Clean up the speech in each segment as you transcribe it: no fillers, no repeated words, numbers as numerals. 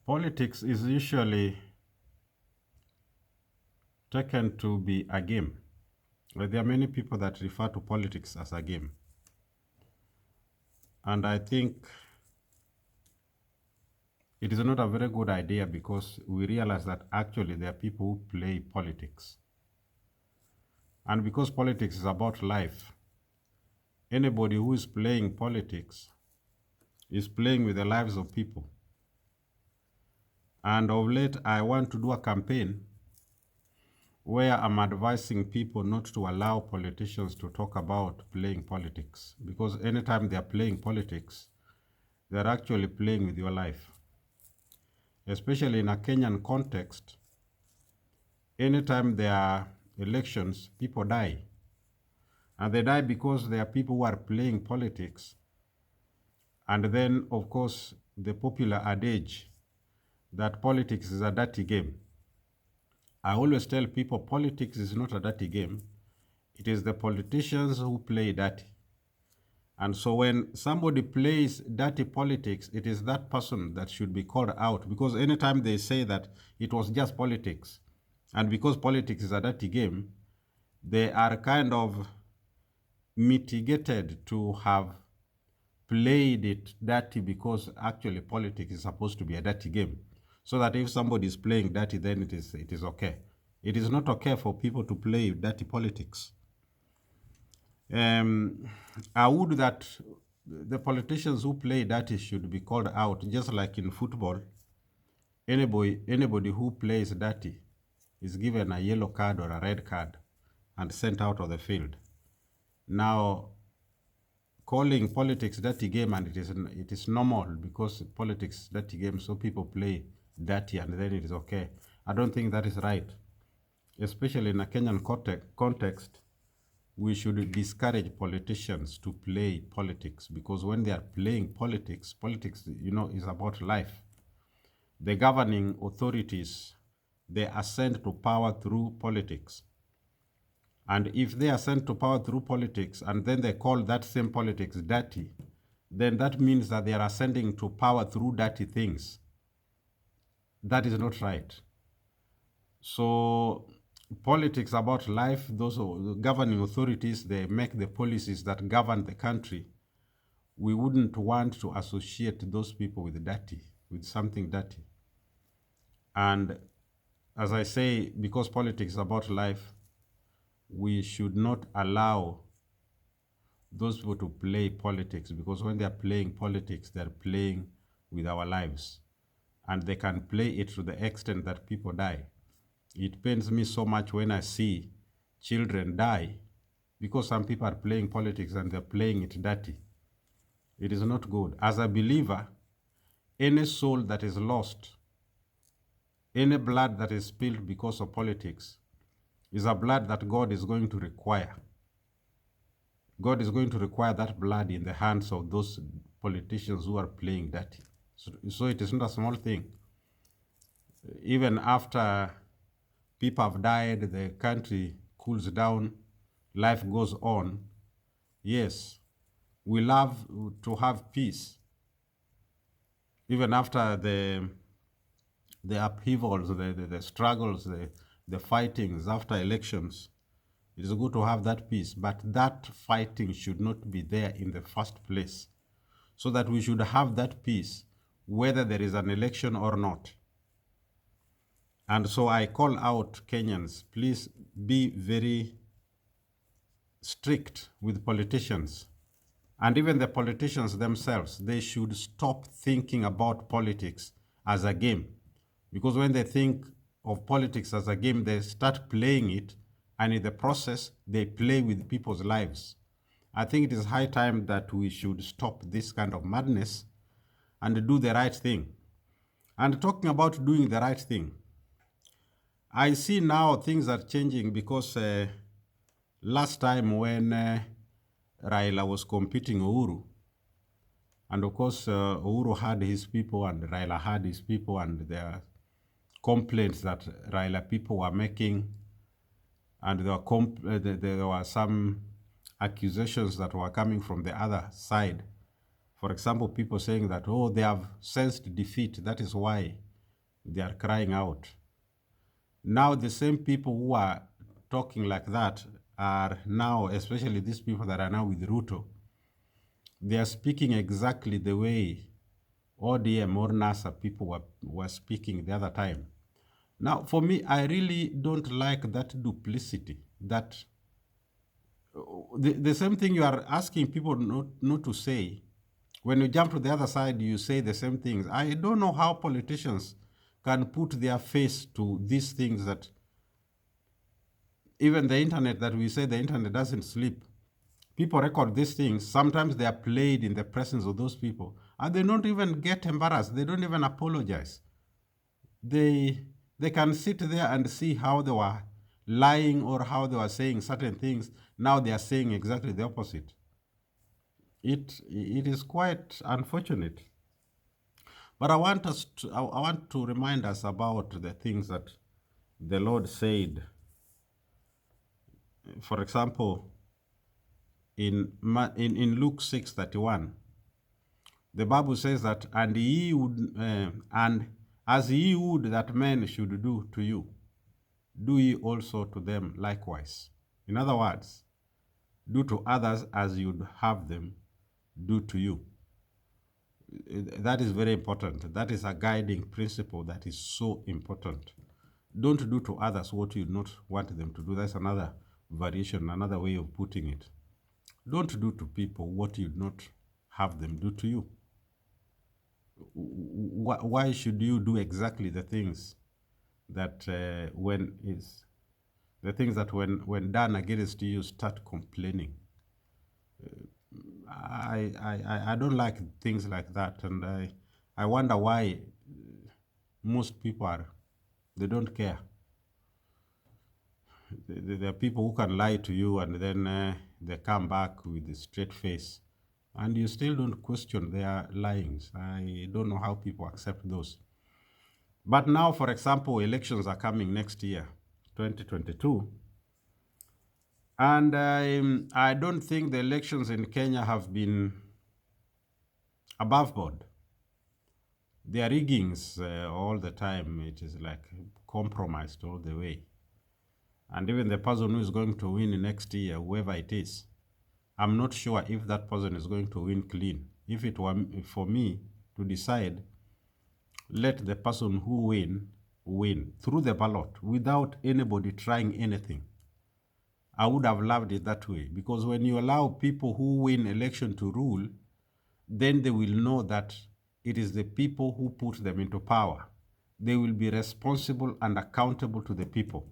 Politics is usually taken to be a game. There are many people that refer to politics as a game. And I think it is not a very good idea because we realize that actually there are people who play politics. And because politics is about life, anybody who is playing politics is playing with the lives of people. And of late, I want to do a campaign where I'm advising people not to allow politicians to talk about playing politics. Because anytime they are playing politics, they're actually playing with your life. Especially in a Kenyan context, anytime there are elections, people die. And they die because there are people who are playing politics. And then, of course, the popular adage that politics is a dirty game. I always tell people politics is not a dirty game. It is the politicians who play dirty. And so when somebody plays dirty politics, it is that person that should be called out, because anytime they say that it was just politics, and because politics is a dirty game, they are kind of mitigated to have played it dirty because actually politics is supposed to be a dirty game. So that if somebody is playing dirty, then it is okay. It is not okay for people to play dirty politics. I would that the politicians who play dirty should be called out, just like in football. Anybody who plays dirty is given a yellow card or a red card and sent out of the field. Now, calling politics dirty game, and it is normal because politics is dirty game, so people play dirty and then it is okay. I don't think that is right, especially in a Kenyan context. We should discourage politicians to play politics, because when they are playing politics, is about life. The governing authorities, they ascend to power through politics. And if they ascend to power through politics and then they call that same politics dirty, then that means that they are ascending to power through dirty things. That is not right. So politics about life, those governing authorities, they make the policies that govern the country. We wouldn't want to associate those people with something dirty. And as I say, because politics is about life, we should not allow those people to play politics, because when they're playing politics, they're playing with our lives. And they can play it to the extent that people die. It pains me so much when I see children die because some people are playing politics and they're playing it dirty. It is not good. As a believer, any soul that is lost, any blood that is spilled because of politics, is a blood that God is going to require. God is going to require that blood in the hands of those politicians who are playing dirty. So it is not a small thing. Even after people have died, the country cools down, life goes on. Yes, we love to have peace. Even after the upheavals, the struggles, the fightings after elections, it is good to have that peace. But that fighting should not be there in the first place. So that we should have that peace whether there is an election or not. And so I call out Kenyans, please be very strict with politicians. And even the politicians themselves, they should stop thinking about politics as a game. Because when they think of politics as a game, they start playing it, and in the process, they play with people's lives. I think it is high time that we should stop this kind of madness and do the right thing. And talking about doing the right thing, I see now things are changing because last time when Raila was competing Uhuru, and of course Uhuru had his people and Raila had his people, and there are complaints that Raila people were making, and there were some accusations that were coming from the other side. For example, people saying that, oh, they have sensed defeat, that is why They are crying out. Now the same people who are talking like that are now, especially these people that are now with Ruto, they are speaking exactly the way ODM or NASA people were speaking the other time. Now, for me, I really don't like that duplicity, that the same thing you are asking people not to say. When you jump to the other side, you say the same things. I don't know how politicians can put their face to these things that even the internet, that we say the internet doesn't sleep. People record these things. Sometimes they are played in the presence of those people, and they don't even get embarrassed. They don't even apologize. They can sit there and see how they were lying or how they were saying certain things. Now they are saying exactly the opposite. It is quite unfortunate. But I want to remind us about the things that the Lord said. For example, in Luke 6:31, the Bible says that, and as ye would that men should do to you, do ye also to them likewise. In other words, do to others as you'd have them do to you. That is very important. That is a guiding principle that is so important. Don't do to others what you not want them to do. That's another variation, another way of putting it. Don't do to people what you'd not have them do to you. Why should you do exactly the things that when done against you start complaining? I don't like things like that, and I wonder why most people they don't care. There are people who can lie to you, and then they come back with a straight face, and you still don't question their lyings. I don't know how people accept those. But now, for example, elections are coming next year, 2022. And I don't think the elections in Kenya have been above board. There are riggings all the time. It is like compromised all the way. And even the person who is going to win next year, whoever it is, I'm not sure if that person is going to win clean. If it were for me to decide, let the person who win through the ballot without anybody trying anything. I would have loved it that way, because when you allow people who win election to rule, then they will know that it is the people who put them into power. They will be responsible and accountable to the people.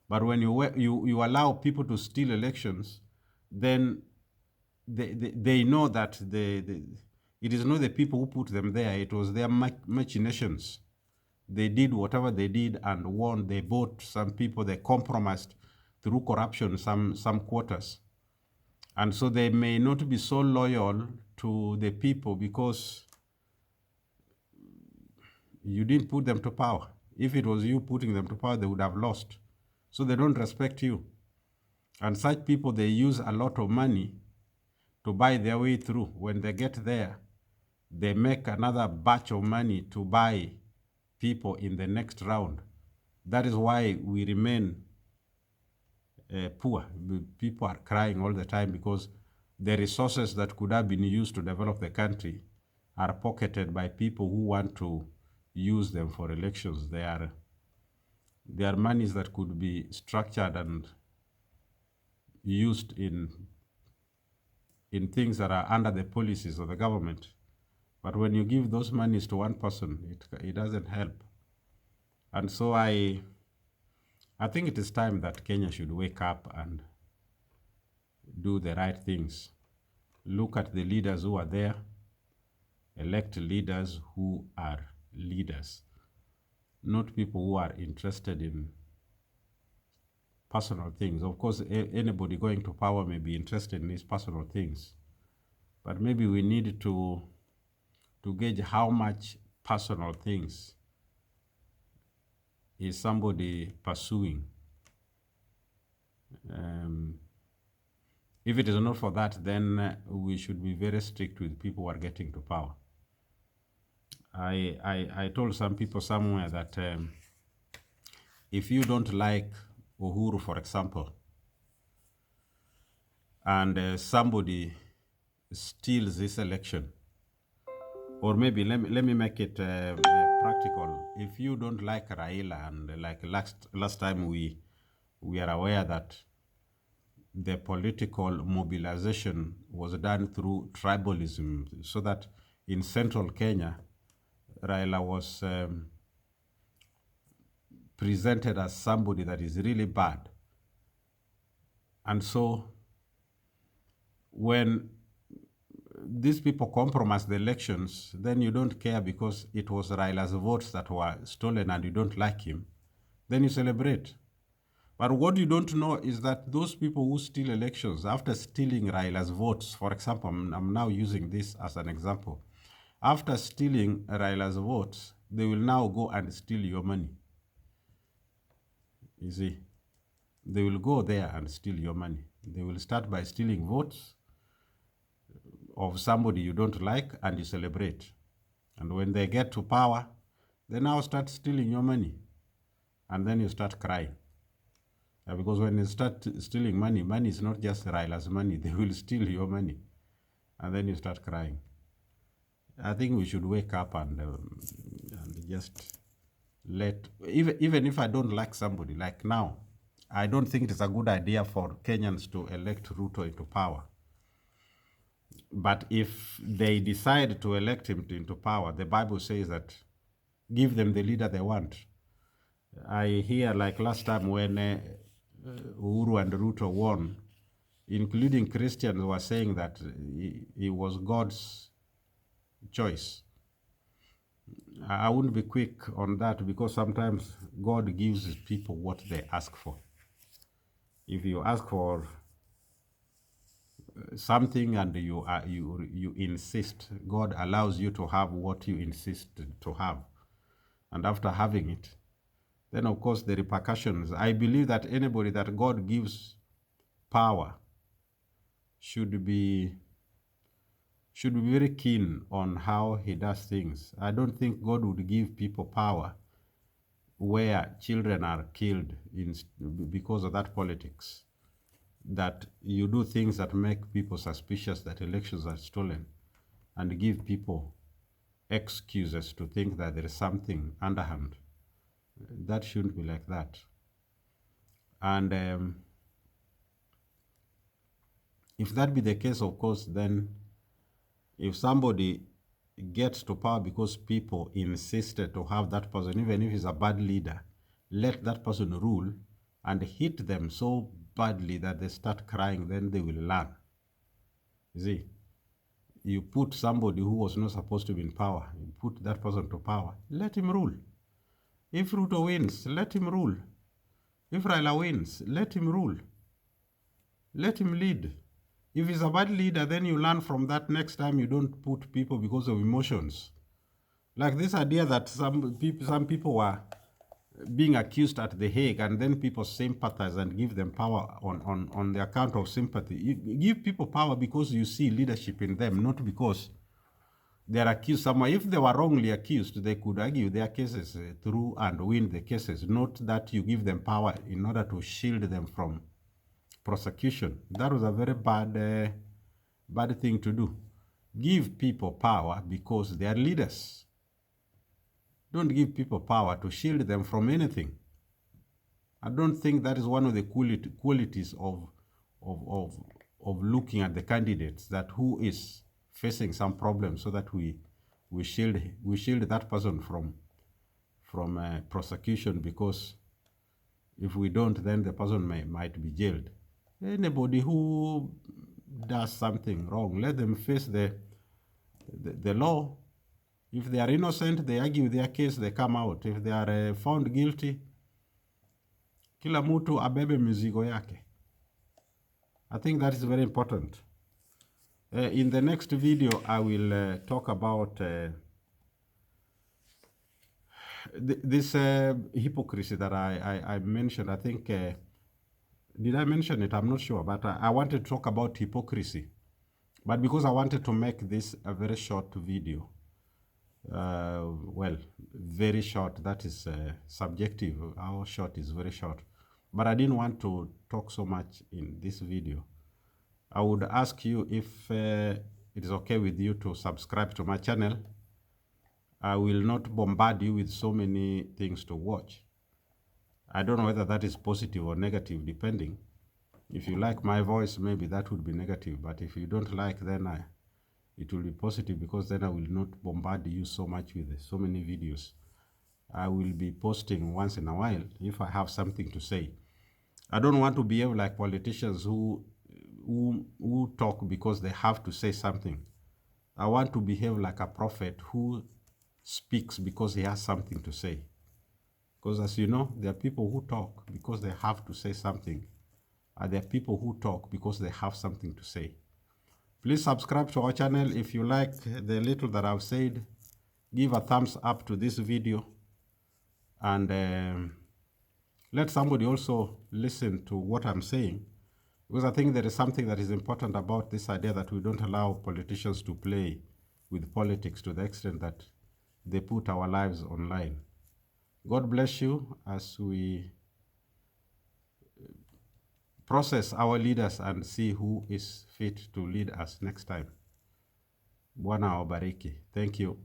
But when you allow people to steal elections, then they know that it is not the people who put them there, it was their machinations. They did whatever they did and won. They bought some people, they compromised through corruption some quarters. And so they may not be so loyal to the people because you didn't put them to power. If it was you putting them to power, they would have lost. So they don't respect you. And such people, they use a lot of money to buy their way through. When they get there, they make another batch of money to buy people in the next round. That is why we remain poor. People are crying all the time because the resources that could have been used to develop the country are pocketed by people who want to use them for elections. They are monies that could be structured and used in things that are under the policies of the government. But when you give those monies to one person, it doesn't help. And so I think it is time that Kenya should wake up and do the right things. Look at the leaders who are there. Elect leaders who are leaders, not people who are interested in personal things. Of course, anybody going to power may be interested in these personal things, but maybe we need to gauge how much personal things is somebody pursuing. If it is not for that, then we should be very strict with people who are getting to power. I told some people somewhere that if you don't like Uhuru, for example, and somebody steals this election, or maybe let me make it practical. If you don't like Raila, and like last time we are aware that the political mobilization was done through tribalism, so that in central Kenya, Raila was presented as somebody that is really bad. And so when these people compromise the elections, then you don't care because it was Raila's votes that were stolen and you don't like him, then you celebrate. But what you don't know is that those people who steal elections, after stealing Raila's votes, for example, I'm now using this as an example, after stealing Raila's votes, they will now go and steal your money. You see, they will go there and steal your money. They will start by stealing votes of somebody you don't like and you celebrate. And when they get to power, they now start stealing your money. And then you start crying. Because when they start stealing money, money is not just Raila's money. They will steal your money. And then you start crying. I think we should wake up and just let, even if I don't like somebody, like now, I don't think it's a good idea for Kenyans to elect Ruto into power. But if they decide to elect him into power, the Bible says that give them the leader they want. I hear like last time when Uhuru and Ruto won, including Christians were saying that he was God's choice. I wouldn't be quick on that because sometimes God gives people what they ask for. If you ask for something and you insist, God allows you to have what you insist to have. And after having it, then of course the repercussions. I believe that anybody that God gives power should be very keen on how he does things. I don't think God would give people power where children are killed because of that politics. That you do things that make people suspicious that elections are stolen and give people excuses to think that there is something underhand. That shouldn't be like that. And if that be the case, of course, then if somebody gets to power because people insisted to have that person, even if he's a bad leader, let that person rule and hit them so badly that they start crying, then they will learn. You see, you put somebody who was not supposed to be in power, you put that person to power, let him rule. If Ruto wins, let him rule. If Raila wins, let him rule. Let him lead. If he's a bad leader, then you learn from that. Next time you don't put people because of emotions. Like this idea that some people were being accused at The Hague and then people sympathize and give them power on the account of sympathy. You give people power because you see leadership in them, not because they are accused somewhere. If they were wrongly accused, they could argue their cases through and win the cases, not that you give them power in order to shield them from prosecution. That was a very bad thing to do. Give people power because they are leaders. Don't give people power to shield them from anything. I don't think that is one of the qualities of looking at the candidates, that who is facing some problem, so that we shield that person from prosecution, because if we don't, then the person might be jailed. Anybody who does something wrong, let them face the law. If they are innocent, they argue their case, they come out. If they are found guilty, kila mtu abebe mizigo yake. I think that is very important. In the next video, I will talk about this hypocrisy that I mentioned. I think, did I mention it? I'm not sure, but I wanted to talk about hypocrisy. But because I wanted to make this a very short video, Well, very short. That is subjective. How short is very short. But I didn't want to talk so much in this video. I would ask you if it is okay with you to subscribe to my channel. I will not bombard you with so many things to watch. I don't know whether that is positive or negative, depending. If you like my voice, maybe that would be negative. But if you don't like, then it will be positive, because then I will not bombard you so much with so many videos. I will be posting once in a while if I have something to say. I don't want to behave like politicians who talk because they have to say something. I want to behave like a prophet who speaks because he has something to say. Because as you know, there are people who talk because they have to say something, and there are people who talk because they have something to say. Please subscribe to our channel. If you like the little that I've said, give a thumbs up to this video, and let somebody also listen to what I'm saying, because I think there is something that is important about this idea that we don't allow politicians to play with politics to the extent that they put our lives online. God bless you as we process our leaders and see who is fit to lead us next time. Bwana awabariki. Thank you.